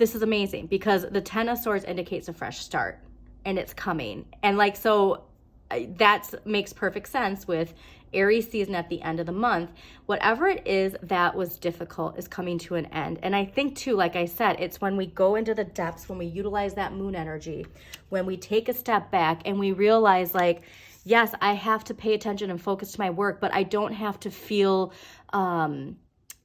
this is amazing because the 10 of Swords indicates a fresh start and it's coming. And like, so that makes perfect sense with Aries season at the end of the month. Whatever it is that was difficult is coming to an end. And I think too, like I said, it's when we go into the depths, when we utilize that moon energy, when we take a step back and we realize like, yes, I have to pay attention and focus to my work, but I don't have to feel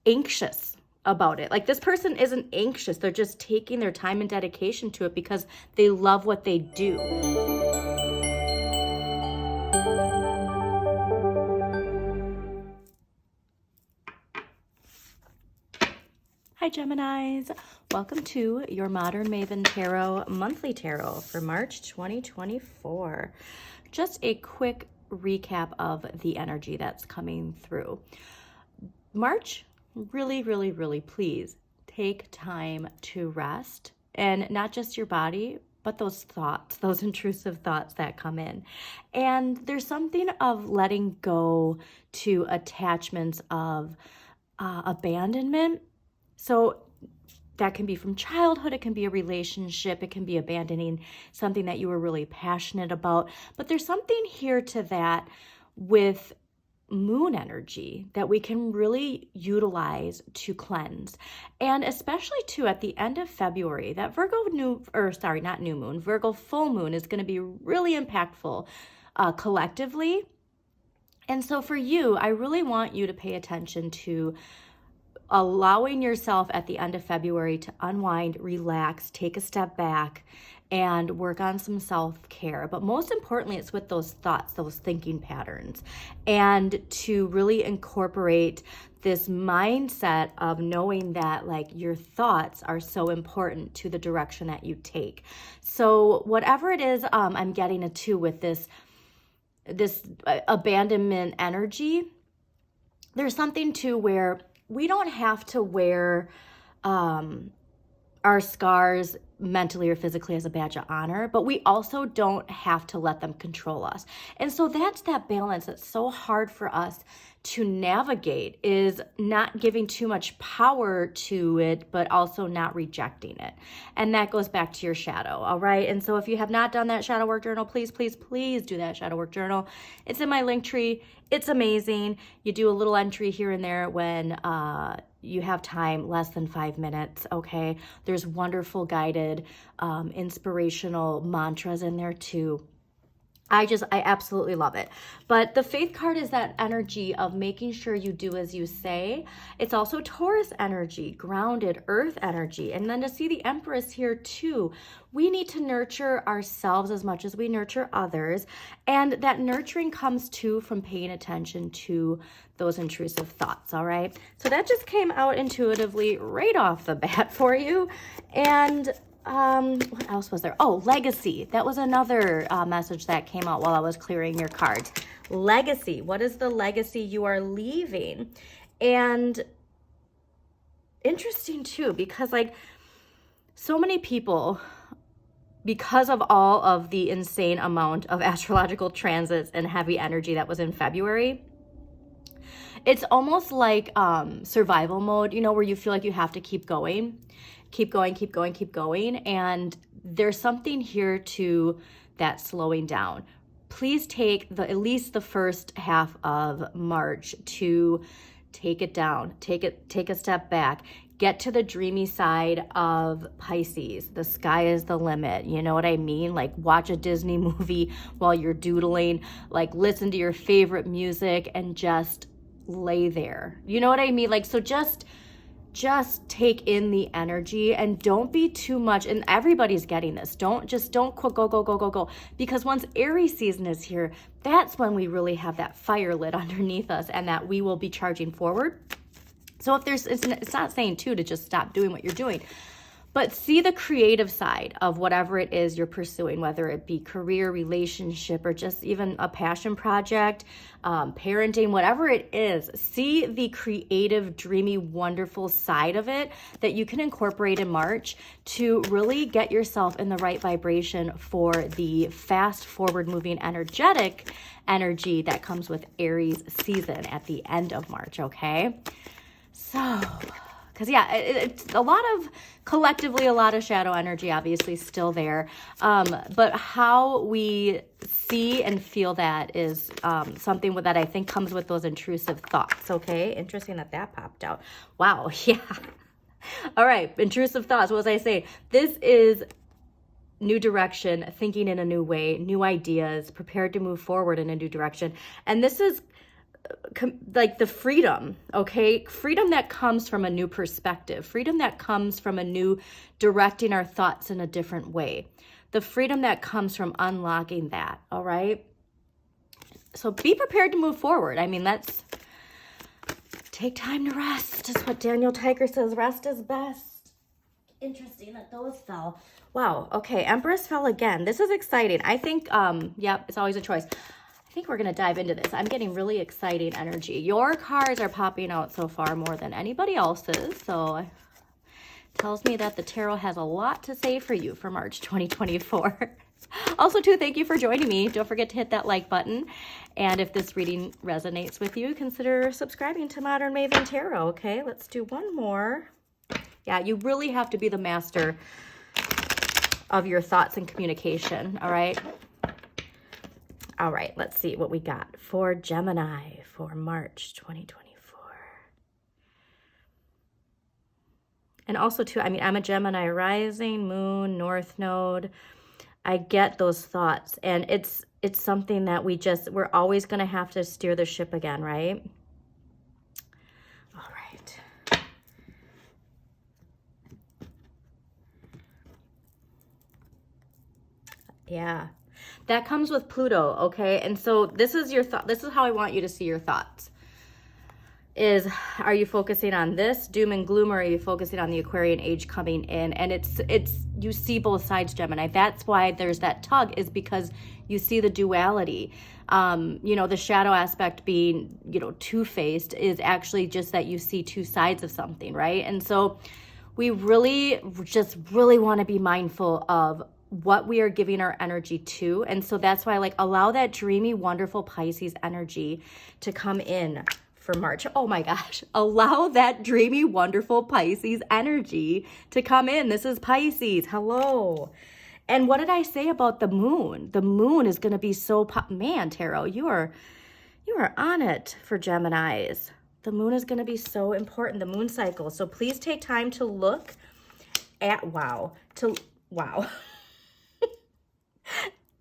anxious about it. Like this person isn't anxious. They're just taking their time and dedication to it because they love what they do. Hi Geminis, welcome to your Modern Maven Tarot monthly tarot for March 2024. Just a quick recap of the energy that's coming through. March, really, please take time to rest, and not just your body, but those thoughts, those intrusive thoughts that come in. And there's something of letting go to attachments of abandonment. So that can be from childhood, it can be a relationship, it can be abandoning something that you were really passionate about. But there's something here to that with moon energy that we can really utilize to cleanse. And especially too at the end of February, that Virgo Virgo full moon is going to be really impactful collectively. And so for you, I really want you to pay attention to allowing yourself at the end of February to unwind, relax, take a step back, and work on some self-care. But most importantly, it's with those thoughts, those thinking patterns, and to really incorporate this mindset of knowing that like your thoughts are so important to the direction that you take. So whatever it is, I'm getting it to with this abandonment energy, there's something to where we don't have to wear our scars mentally or physically as a badge of honor, but we also don't have to let them control us. And so that's that balance that's so hard for us to navigate, is not giving too much power to it, but also not rejecting it. And that goes back to your shadow, all right? And so if you have not done that shadow work journal, please do that shadow work journal. It's in my link tree. It's amazing. You do a little entry here and there when you have time, less than 5 minutes, okay? There's wonderful guided, inspirational mantras in there too. I absolutely love it. But the Faith card is that energy of making sure you do as you say. It's also Taurus energy, grounded earth energy. And then to see the Empress here too, we need to nurture ourselves as much as we nurture others. And that nurturing comes too from paying attention to those intrusive thoughts, all right? So that just came out intuitively right off the bat for you. And what else was there? Oh, legacy. That was another message that came out while I was clearing your cards. Legacy. What is the legacy you are leaving? And interesting too, because like so many people, because of all of the insane amount of astrological transits and heavy energy that was in February, it's almost like survival mode, you know, where you feel like you have to keep going. And there's something here to that slowing down. Please take at least the first half of March to take it down, take a step back, get to the dreamy side of Pisces. The sky is the limit. You know what I mean? Like watch a Disney movie while you're doodling, like listen to your favorite music and just lay there. You know what I mean? Like, so just take in the energy and don't be too much. And everybody's getting this. Don't go. Because once Aries season is here, that's when we really have that fire lit underneath us and that we will be charging forward. So if it's not saying too to just stop doing what you're doing, but see the creative side of whatever it is you're pursuing, whether it be career, relationship, or just even a passion project, parenting, whatever it is. See the creative, dreamy, wonderful side of it that you can incorporate in March to really get yourself in the right vibration for the fast, forward-moving, energetic energy that comes with Aries season at the end of March, okay? So because yeah, it's a lot of, collectively, a lot of shadow energy, obviously still there. But how we see and feel that is something that I think comes with those intrusive thoughts. Okay, interesting that popped out. Wow, yeah. All right, intrusive thoughts. What was I saying? This is new direction, thinking in a new way, new ideas, prepared to move forward in a new direction. And this is like the freedom, okay? Freedom that comes from a new perspective, freedom that comes from a new directing our thoughts in a different way, the freedom that comes from unlocking that, all right? So be prepared to move forward. I mean, let's take time to rest. Is what Daniel Tiger says, rest is best. Interesting that those fell. Wow, okay, Empress fell again. This is exciting. I think, yep, it's always a choice. I think we're going to dive into this. I'm getting really exciting energy. Your cards are popping out so far more than anybody else's, so it tells me that the tarot has a lot to say for you for March 2024. Also, too, thank you for joining me. Don't forget to hit that like button. And if this reading resonates with you, consider subscribing to Modern Maven Tarot, okay? Let's do one more. Yeah, you really have to be the master of your thoughts and communication, all right? All right, let's see what we got for Gemini for March 2024. And also, too, I mean, I'm a Gemini rising, moon, north node. I get those thoughts, and it's something that we're always going to have to steer the ship again, right? All right. Yeah, that comes with Pluto, okay? And so this is your thought. This is how I want you to see your thoughts. Are you focusing on this doom and gloom, or are you focusing on the Aquarian age coming in? And you see both sides, Gemini. That's why there's that tug, is because you see the duality. You know, the shadow aspect being, you know, two-faced is actually just that you see two sides of something, right? And so we really want to be mindful of what we are giving our energy to. And so that's why, like, allow that dreamy, wonderful Pisces energy to come in for March. Oh my gosh. Allow that dreamy, wonderful Pisces energy to come in. This is Pisces. Hello. And what did I say about the moon? The moon is going to be so man, Tarot, you are on it for Geminis. The moon is going to be so important, the moon cycle. So please take time to look at wow.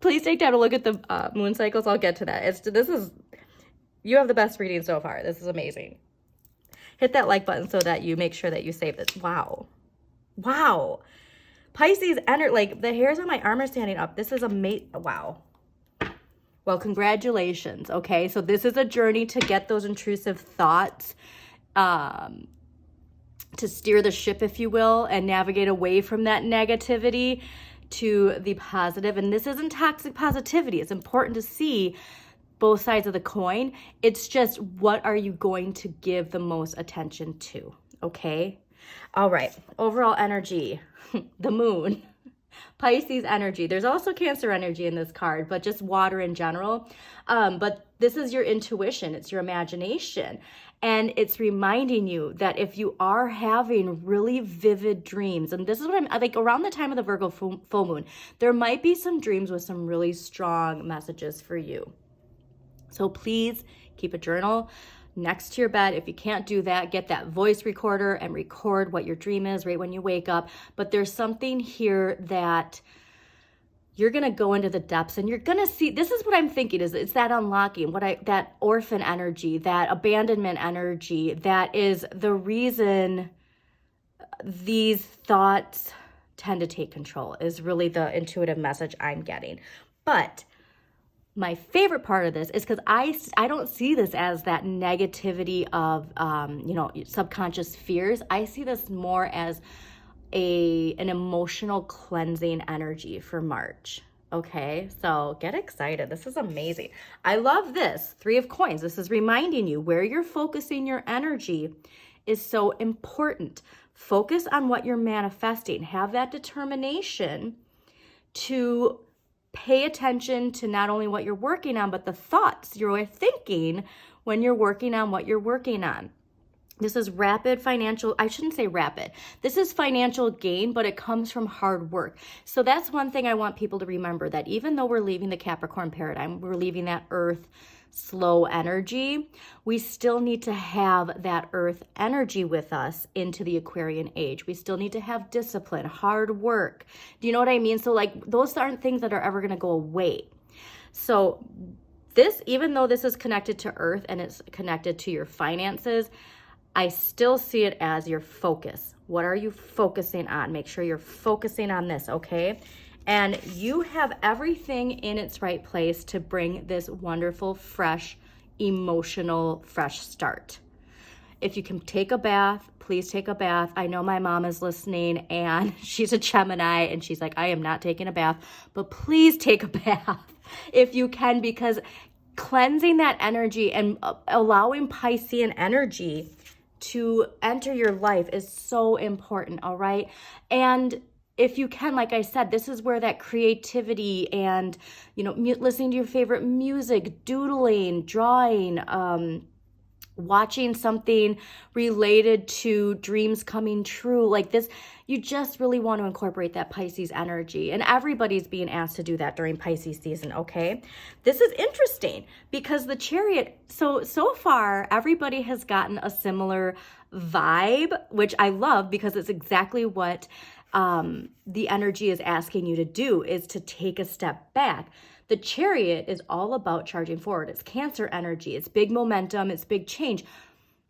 Please take time to look at the moon cycles. I'll get to that. You have the best reading so far. This is amazing. Hit that like button so that you make sure that you save this. Wow. Wow. Pisces energy, like the hairs on my arm are standing up. This is amazing. Wow. Well, congratulations. Okay. So this is a journey to get those intrusive thoughts, to steer the ship, if you will, and navigate away from that negativity to the positive. And this isn't toxic positivity. It's important to see both sides of the coin. It's just, what are you going to give the most attention to? Okay. All right. Overall energy, the moon, Pisces energy. There's also Cancer energy in this card, but just water in general. But this is your intuition. It's your imagination. And it's reminding you that if you are having really vivid dreams, and this is what I'm like, around the time of the Virgo full moon, there might be some dreams with some really strong messages for you. So please keep a journal next to your bed. If you can't do that, get that voice recorder and record what your dream is right when you wake up. But there's something here that you're going to go into the depths, and you're going to see, this is what I'm thinking, is it's that unlocking, that orphan energy, that abandonment energy, that is the reason these thoughts tend to take control, is really the intuitive message I'm getting. But my favorite part of this is because I don't see this as that negativity of, subconscious fears. I see this more as an emotional cleansing energy for March. Okay, so get excited. This is amazing. I love this. 3 of Coins. This is reminding you where you're focusing your energy is so important. Focus on what you're manifesting. Have that determination to pay attention to not only what you're working on, but the thoughts you're thinking when you're working on what you're working on. This is rapid financial, I shouldn't say rapid. This is financial gain, but it comes from hard work. So that's one thing I want people to remember, that even though we're leaving the Capricorn paradigm, we're leaving that earth slow energy, we still need to have that earth energy with us into the Aquarian age. We still need to have discipline, hard work. Do you know what I mean? So like those aren't things that are ever going to go away. So this, even though this is connected to earth and it's connected to your finances, I still see it as your focus. What are you focusing on? Make sure you're focusing on this, okay? And you have everything in its right place to bring this wonderful, fresh, emotional, fresh start. If you can take a bath, please take a bath. I know my mom is listening and she's a Gemini and she's like, I am not taking a bath, but please take a bath if you can, because cleansing that energy and allowing Piscean energy to enter your life is so important, all right? And if you can, like I said, this is where that creativity and, listening to your favorite music, doodling, drawing, watching something related to dreams coming true, like this, you just really want to incorporate that Pisces energy. And everybody's being asked to do that during Pisces season, okay? This is interesting because the Chariot, so far, everybody has gotten a similar vibe, which I love because it's exactly what the energy is asking you to do, is to take a step back. The Chariot is all about charging forward. It's Cancer energy. It's big momentum. It's big change.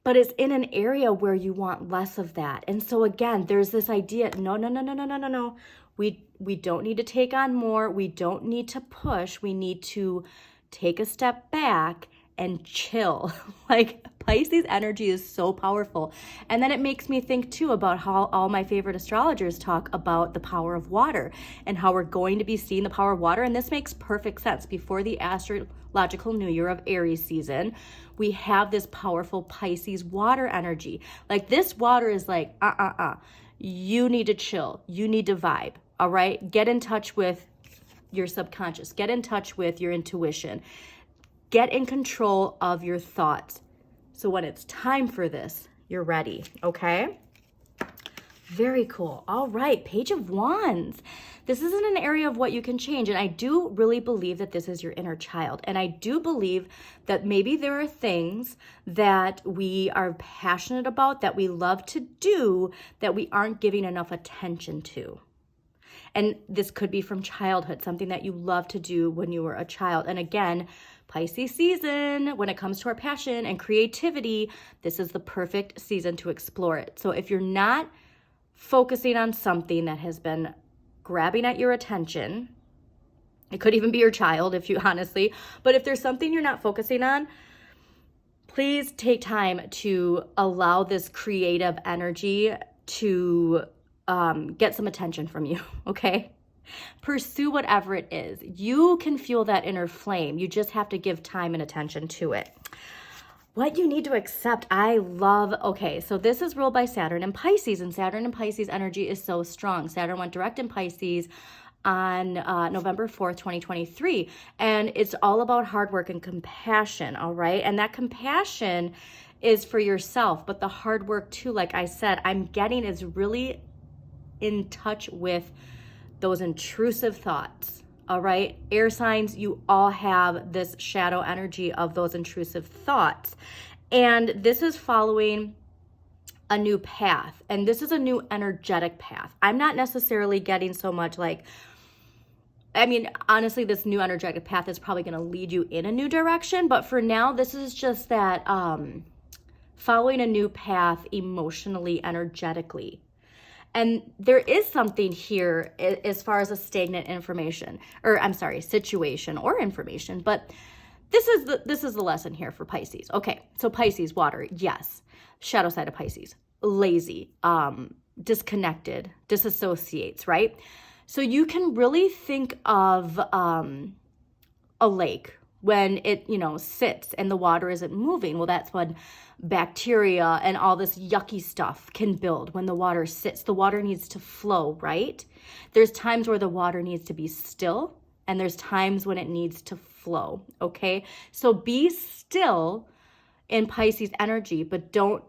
But it's in an area where you want less of that. And so again, there's this idea, no. We don't need to take on more. We don't need to push. We need to take a step back and chill. Like Pisces energy is so powerful. And then it makes me think too about how all my favorite astrologers talk about the power of water and how we're going to be seeing the power of water. And this makes perfect sense. Before the astrological new year of Aries season, we have this powerful Pisces water energy. Like this water is like, you need to chill. You need to vibe. All right. Get in touch with your subconscious. Get in touch with your intuition. Get in control of your thoughts. So when it's time for this, you're ready, okay? Very cool. All right, Page of Wands. This isn't an area of what you can change. And I do really believe that this is your inner child. And I do believe that maybe there are things that we are passionate about, that we love to do, that we aren't giving enough attention to. And this could be from childhood, something that you love to do when you were a child. And again, Pisces season, when it comes to our passion and creativity, this is the perfect season to explore it. So if you're not focusing on something that has been grabbing at your attention, it could even be your child, if you honestly, but if there's something you're not focusing on, please take time to allow this creative energy to get some attention from you, okay? Pursue whatever it is. You can fuel that inner flame. You just have to give time and attention to it. What you need to accept, I love, okay, so this is ruled by Saturn and Pisces, and Saturn and Pisces energy is so strong. Saturn went direct in Pisces on November 4th, 2023, and it's all about hard work and compassion, all right? And that compassion is for yourself, but the hard work too, like I said, I'm getting is really in touch with those intrusive thoughts, all right? Air signs, you all have this shadow energy of those intrusive thoughts. And this is following a new path. And this is a new energetic path. I'm not necessarily getting so much like, I mean, honestly, this new energetic path is probably going to lead you in a new direction. But for now, this is just that following a new path emotionally, energetically. And there is something here as far as a stagnant situation or information, but this is the lesson here for Pisces. Okay, so Pisces, water, yes. Shadow side of Pisces, lazy, disconnected, disassociates, right? So you can really think of a lake when it, sits and the water isn't moving. Well, that's when bacteria and all this yucky stuff can build. When the water sits, the water needs to flow, right? There's times where the water needs to be still, and there's times when it needs to flow, okay? So be still in Pisces energy, but don't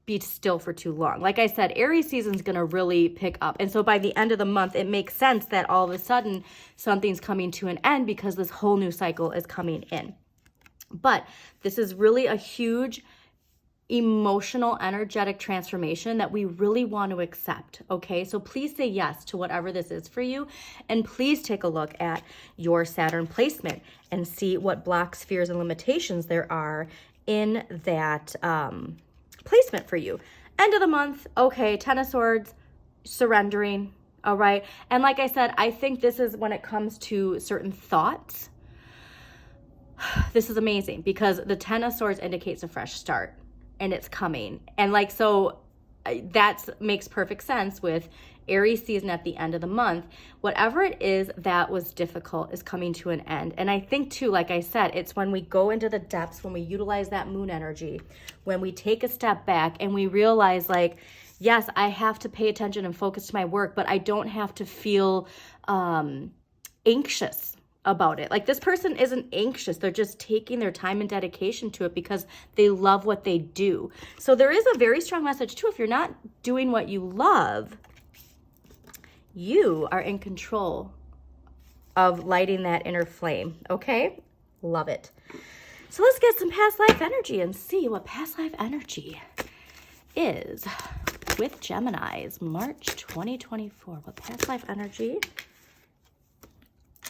be still for too long. Like I said, Aries season is going to really pick up. And so by the end of the month, it makes sense that all of a sudden something's coming to an end because this whole new cycle is coming in. But this is really a huge emotional, energetic transformation that we really want to accept, okay? So please say yes to whatever this is for you, and please take a look at your Saturn placement and see what blocks, fears, and limitations there are in that placement for you. End of the month, okay, Ten of Swords, surrendering, all right? And like I said, I think this is when it comes to certain thoughts, this is amazing because the Ten of Swords indicates a fresh start and it's coming. And like, so that makes perfect sense with Aries season at the end of the month. Whatever it is that was difficult is coming to an end. And I think too, like I said, it's when we go into the depths, when we utilize that moon energy, when we take a step back and we realize like, yes, I have to pay attention and focus to my work, but I don't have to feel anxious about it. Like this person isn't anxious. They're just taking their time and dedication to it because they love what they do. So there is a very strong message too. If you're not doing what you love, you are in control of lighting that inner flame. Okay? Love it. So let's get some past life energy and see what past life energy is with Geminis, March 2024. What past life energy?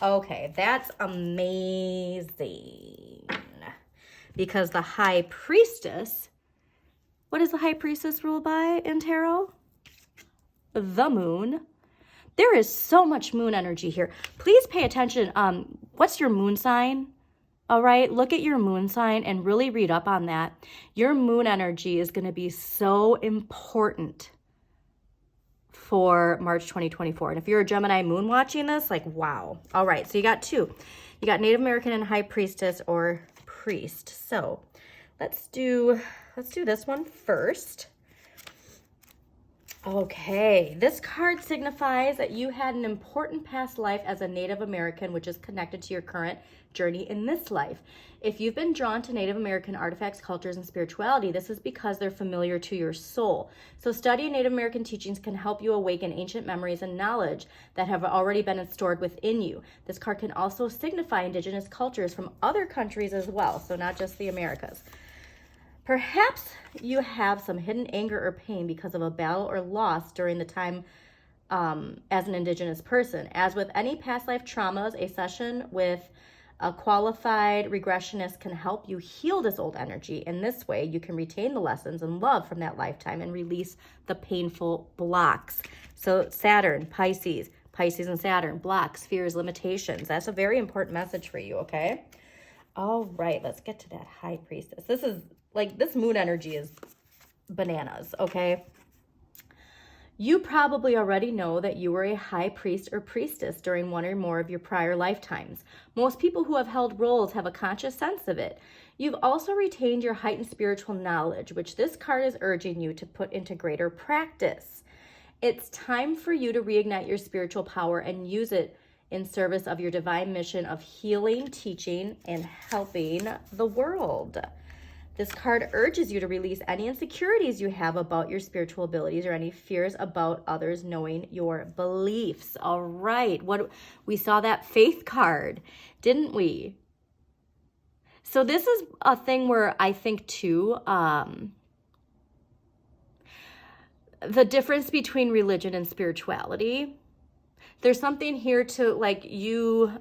Okay, that's amazing. Because the High Priestess, what is the High Priestess ruled by in tarot? The moon. There is so much moon energy here. Please pay attention. What's your moon sign? All right, look at your moon sign and really read up on that. Your moon energy is going to be so important for March 2024. And if you're a Gemini moon watching this, like, wow. All right, so you got two. You got Native American and High Priestess or Priest. So let's do this one first. Okay, this card signifies that you had an important past life as a Native American, which is connected to your current journey in this life. If you've been drawn to Native American artifacts, cultures, and spirituality, this is because they're familiar to your soul. So studying Native American teachings can help you awaken ancient memories and knowledge that have already been stored within you. This card can also signify indigenous cultures from other countries as well, so not just the Americas. Perhaps you have some hidden anger or pain because of a battle or loss during the time as an indigenous person. As with any past life traumas, a session with a qualified regressionist can help you heal this old energy. In this way, you can retain the lessons and love from that lifetime and release the painful blocks. So Saturn, Pisces and Saturn, blocks, fears, limitations. That's a very important message for you, okay? All right, let's get to that High Priestess. This is like, this moon energy is bananas, okay? You probably already know that you were a high priest or priestess during one or more of your prior lifetimes. Most people who have held roles have a conscious sense of it. You've also retained your heightened spiritual knowledge, which this card is urging you to put into greater practice. It's time for you to reignite your spiritual power and use it in service of your divine mission of healing, teaching, and helping the world. This card urges you to release any insecurities you have about your spiritual abilities or any fears about others knowing your beliefs. All right, we saw that faith card, didn't we? So this is a thing where I think too, the difference between religion and spirituality. There's something here to like you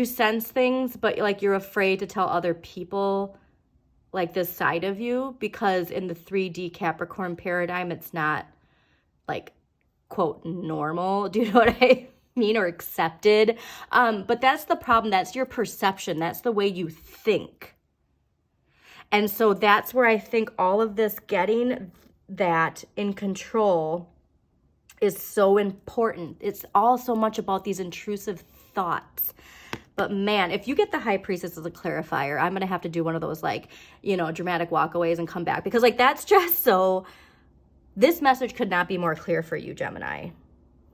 sense things, but like you're afraid to tell other people like this side of you because in the 3D Capricorn paradigm, it's not like, quote, normal. Do you know what I mean? Or accepted. But that's the problem. That's your perception. That's the way you think. And so that's where I think all of this getting that in control is so important. It's all so much about these intrusive thoughts. But man, if you get the High Priestess as a clarifier, I'm going to have to do one of those like, you know, dramatic walkaways and come back. Because like that's just so, this message could not be more clear for you, Gemini.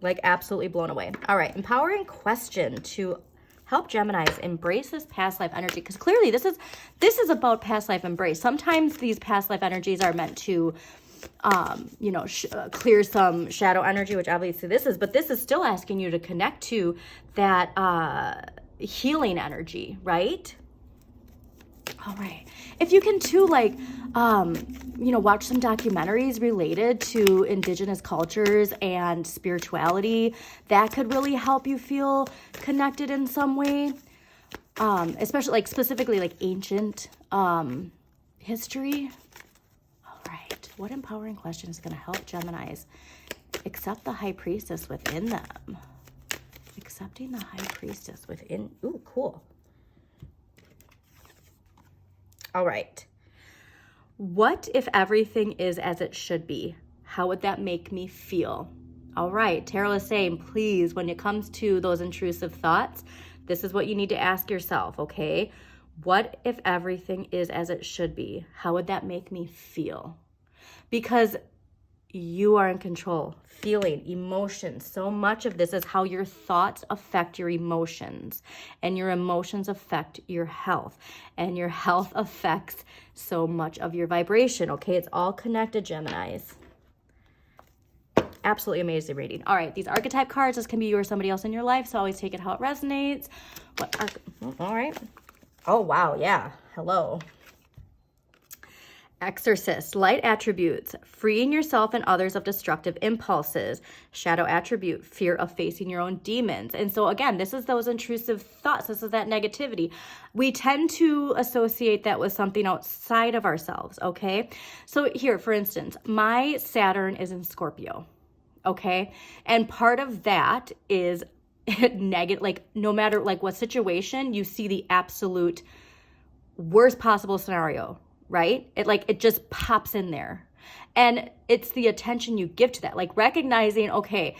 Like absolutely blown away. All right, empowering question to Help Geminis embrace this past life energy, because clearly this is about past life embrace. Sometimes these past life energies are meant to, you know, clear some shadow energy, which obviously this is, but this is still asking you to connect to that healing energy, right? All right. If you can too, like, you know, watch some documentaries related to indigenous cultures and spirituality, that could really help you feel connected in some way. Especially like specifically like ancient history. All right. What empowering question is going to help Geminis accept the high priestess within them? Accepting the high priestess within. Ooh, cool. All right. What if everything is as it should be? How would that make me feel? All right. Tarot is saying, please, when it comes to those intrusive thoughts, this is what you need to ask yourself, okay? What if everything is as it should be? How would that make me feel? Because you are in control. Feeling, emotions. So much of this is how your thoughts affect your emotions, and your emotions affect your health, and your health affects so much of your vibration. Okay, it's all connected, Geminis. Absolutely amazing reading. All right, these archetype cards, this can be you or somebody else in your life, so always take it how it resonates. All right. Oh, wow, yeah. Hello. Exorcist, light attributes, freeing yourself and others of destructive impulses. Shadow attribute, fear of facing your own demons. And so again, this is those intrusive thoughts. This is that negativity. We tend to associate that with something outside of ourselves, okay? So here, for instance, my Saturn is in Scorpio, okay? And part of that is negative, like no matter like what situation, you see the absolute worst possible scenario, right? It just pops in there. And it's the attention you give to that, like recognizing, okay,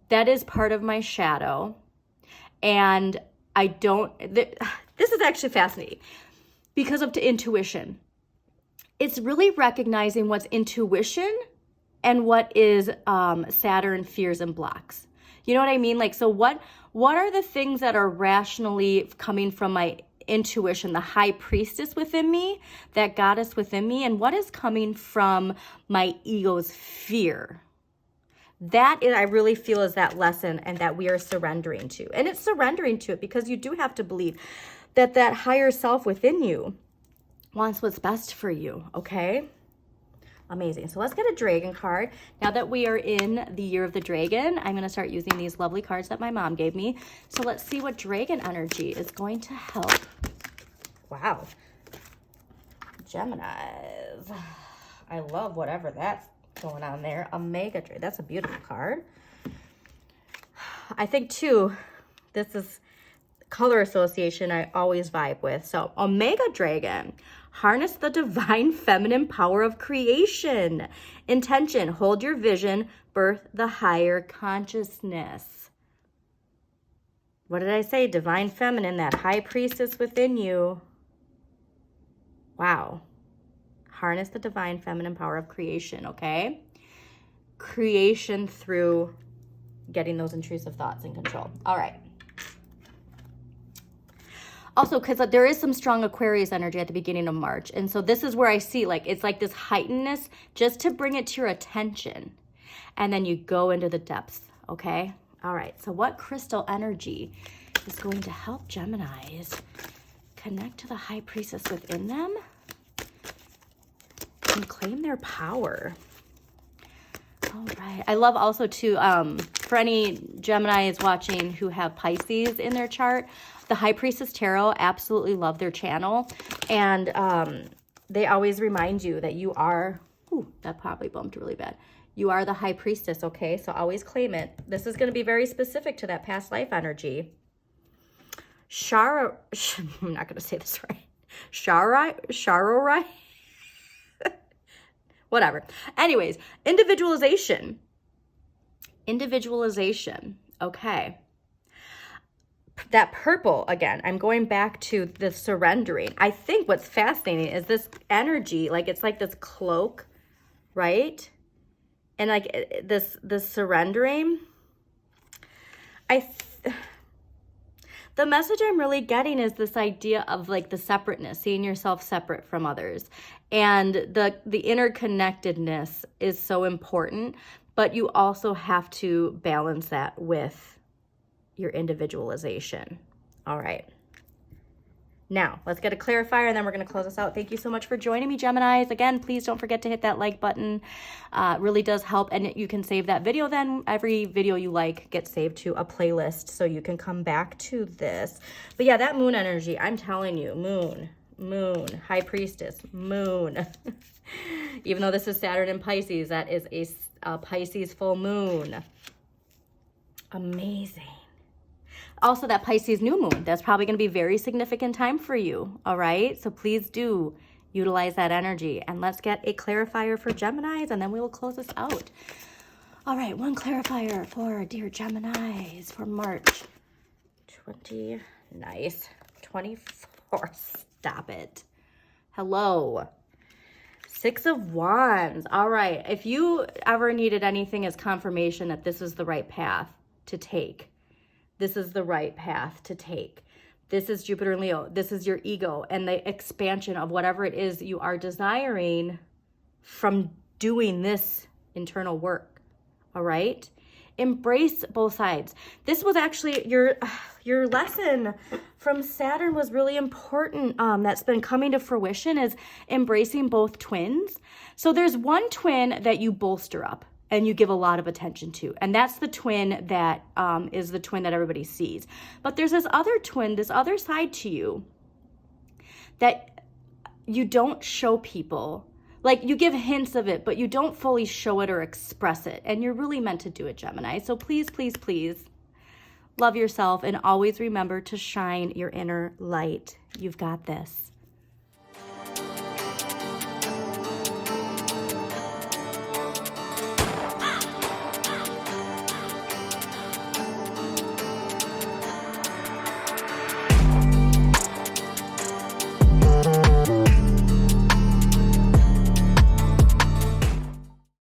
that is part of my shadow. And I don't, this is actually fascinating because of the intuition. It's really recognizing what's intuition and what is Saturn fears and blocks. You know what I mean? Like, so what are the things that are rationally coming from my intuition, the high priestess within me, that goddess within me, and what is coming from my ego's fear? That is, I really feel, is that lesson, and that we are surrendering to. And it's surrendering to it because you do have to believe that that higher self within you wants what's best for you, okay? Amazing. So let's get a dragon card. Now that we are in the year of the dragon, I'm going to start using these lovely cards that my mom gave me. So let's see what dragon energy is going to help. Wow. Geminis. I love whatever that's going on there. Omega Dragon. That's a beautiful card. I think too, this is color association I always vibe with. So Omega Dragon. Harness the divine feminine power of creation. Intention, hold your vision, birth the higher consciousness. What did I say? Divine feminine, that high priestess within you. Wow. Harness the divine feminine power of creation, okay? Creation through getting those intrusive thoughts in control. All right. Also, because there is some strong Aquarius energy at the beginning of March. And so this is where I see, like, it's like this heightenedness just to bring it to your attention. And then you go into the depths, okay? All right, so what crystal energy is going to help Geminis connect to the high priestess within them and claim their power? All right. I love also too, for any Geminis watching who have Pisces in their chart, the High Priestess Tarot, absolutely love their channel. And they always remind you that you are, ooh, that probably bumped really bad. You are the High Priestess, okay? So always claim it. This is going to be very specific to that past life energy. I'm not going to say this right. Sharorai? Whatever. Anyways, individualization. Individualization. Okay. That purple, again, I'm going back to the surrendering. I think what's fascinating is this energy, like it's like this cloak, right? And like this surrendering. The message I'm really getting is this idea of like the separateness, seeing yourself separate from others. And the interconnectedness is so important, but you also have to balance that with your individualization. All right. Now, let's get a clarifier and then we're going to close this out. Thank you so much for joining me, Geminis. Again, please don't forget to hit that like button. It really does help. And you can save that video then. Every video you like gets saved to a playlist so you can come back to this. But yeah, that moon energy, I'm telling you, moon, high priestess, moon. Even though this is Saturn in Pisces, that is a Pisces full moon. Amazing. Also, that Pisces new moon, that's probably going to be a very significant time for you, all right? So please do utilize that energy. And let's get a clarifier for Geminis, and then we will close this out. All right, one clarifier for dear Geminis for March 24. Stop it. Hello. 6 of Wands. All right, if you ever needed anything as confirmation that this is the right path to take, this is the right path to take. This is Jupiter and Leo. This is your ego and the expansion of whatever it is you are desiring from doing this internal work. All right? Embrace both sides. This was actually your lesson from Saturn was really important. That's been coming to fruition is embracing both twins. So there's one twin that you bolster up and you give a lot of attention to. And that's the twin that is the twin that everybody sees. But there's this other twin, this other side to you that you don't show people. Like you give hints of it, but you don't fully show it or express it. And you're really meant to do it, Gemini. So please, please, please love yourself and always remember to shine your inner light. You've got this.